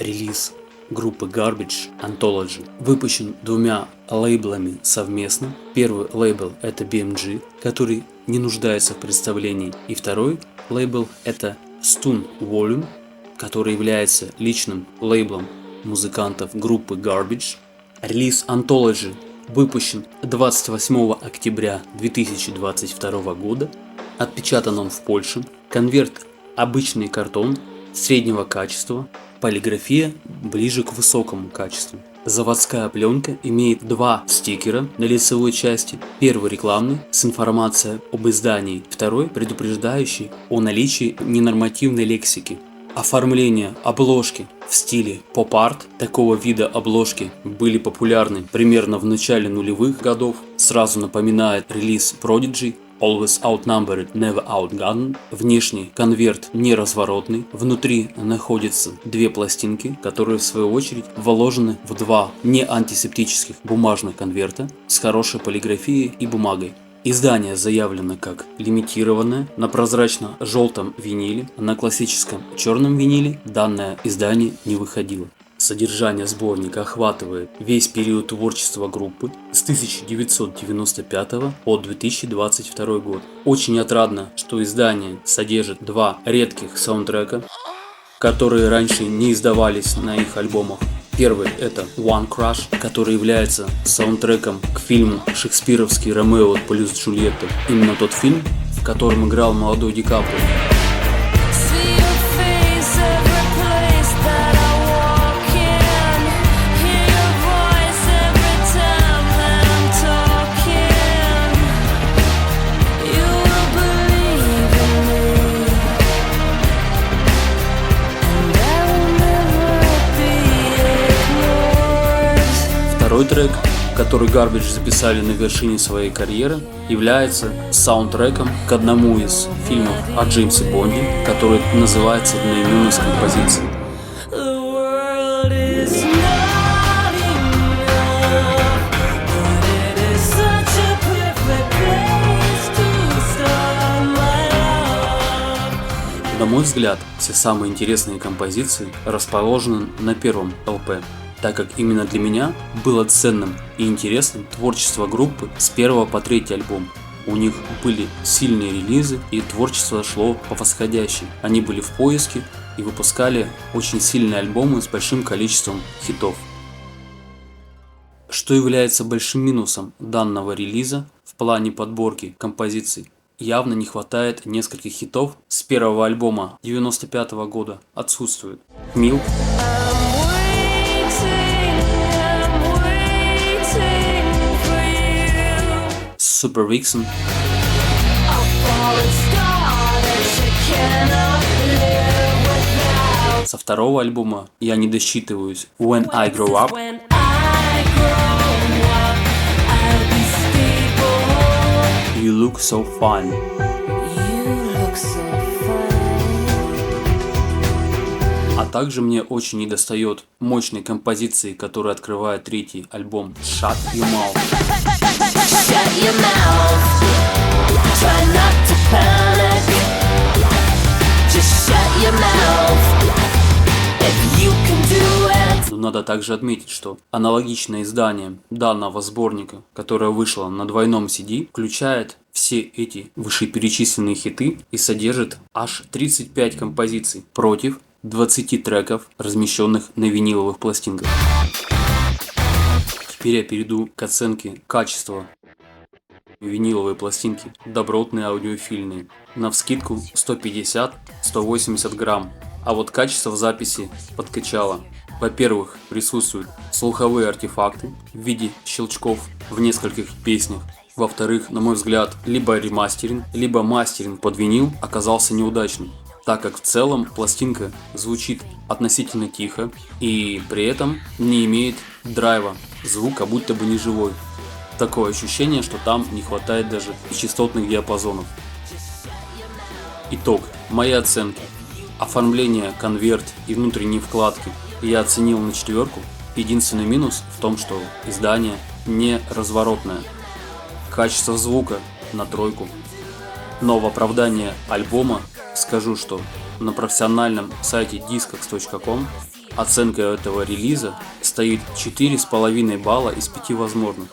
релиз группы Garbage Anthology выпущен двумя лейблами совместно. Первый лейбл это BMG, который не нуждается в представлении, и второй лейбл это Stun Volume, который является личным лейблом музыкантов группы Garbage. Релиз Anthology выпущен 28 октября 2022 года. Отпечатан он в Польше. Конверт обычный картон среднего качества. Полиграфия ближе к высокому качеству. Заводская пленка имеет два стикера на лицевой части. Первый рекламный с информацией об издании, второй предупреждающий о наличии ненормативной лексики. Оформление обложки в стиле поп-арт. Такого вида обложки были популярны примерно в начале нулевых годов. Сразу напоминает релиз Prodigy Always Outnumbered, Never Outgunned. Внешний конверт неразворотный. Внутри находятся две пластинки, которые в свою очередь вложены в два не антисептических бумажных конверта с хорошей полиграфией и бумагой. Издание заявлено как лимитированное на прозрачно-желтом виниле, на классическом черном виниле данное издание не выходило. Содержание сборника охватывает весь период творчества группы с 1995 по 2022 год. Очень отрадно, что издание содержит два редких саундтрека, которые раньше не издавались на их альбомах. Первый это One Crush, который является саундтреком к фильму «Шекспировский Ромео плюс Джульетта». Именно тот фильм, в котором играл молодой Ди Каприо. Второй трек, который Garbage записали на вершине своей карьеры, является саундтреком к одному из фильмов о Джеймсе Бонде, который называется одноименной композицией. На мой взгляд, все самые интересные композиции расположены на первом LP. Так как именно для меня было ценным и интересным творчество группы с 1 по 3 альбом. У них были сильные релизы и творчество шло по восходящей. Они были в поиске и выпускали очень сильные альбомы с большим количеством хитов. Что является большим минусом данного релиза в плане подборки композиций? Явно не хватает нескольких хитов с первого альбома 1995 года. Отсутствует Milk, Super Vixen, со второго альбома я не досчитываюсь When I Grow Up, You Look So Fine. А также мне очень недостает мощной композиции, которая открывает третий альбом Shut Your Mouth. Но надо также отметить, что аналогичное издание данного сборника, которое вышло на двойном CD, включает все эти вышеперечисленные хиты и содержит аж 35 композиций против 20 треков, размещенных на виниловых пластинках. Теперь я перейду к оценке качества. Виниловые пластинки добротные, аудиофильные, навскидку 150-180 грамм. А вот качество записи подкачало. Во-первых, присутствуют слуховые артефакты в виде щелчков в нескольких песнях. Во-вторых, на мой взгляд, либо ремастеринг, либо мастеринг под винил оказался неудачным, так как в целом пластинка звучит относительно тихо и при этом не имеет драйва, звук как будто бы не живой. Такое ощущение, что там не хватает даже частотных диапазонов. Итог. Мои оценки. Оформление, конверт и внутренние вкладки я оценил на 4. Единственный минус в том, что издание не разворотное. Качество звука на 3. Но в оправдание альбома скажу, что на профессиональном сайте discogs.com Оценка этого релиза стоит 4,5 балла из 5 возможных.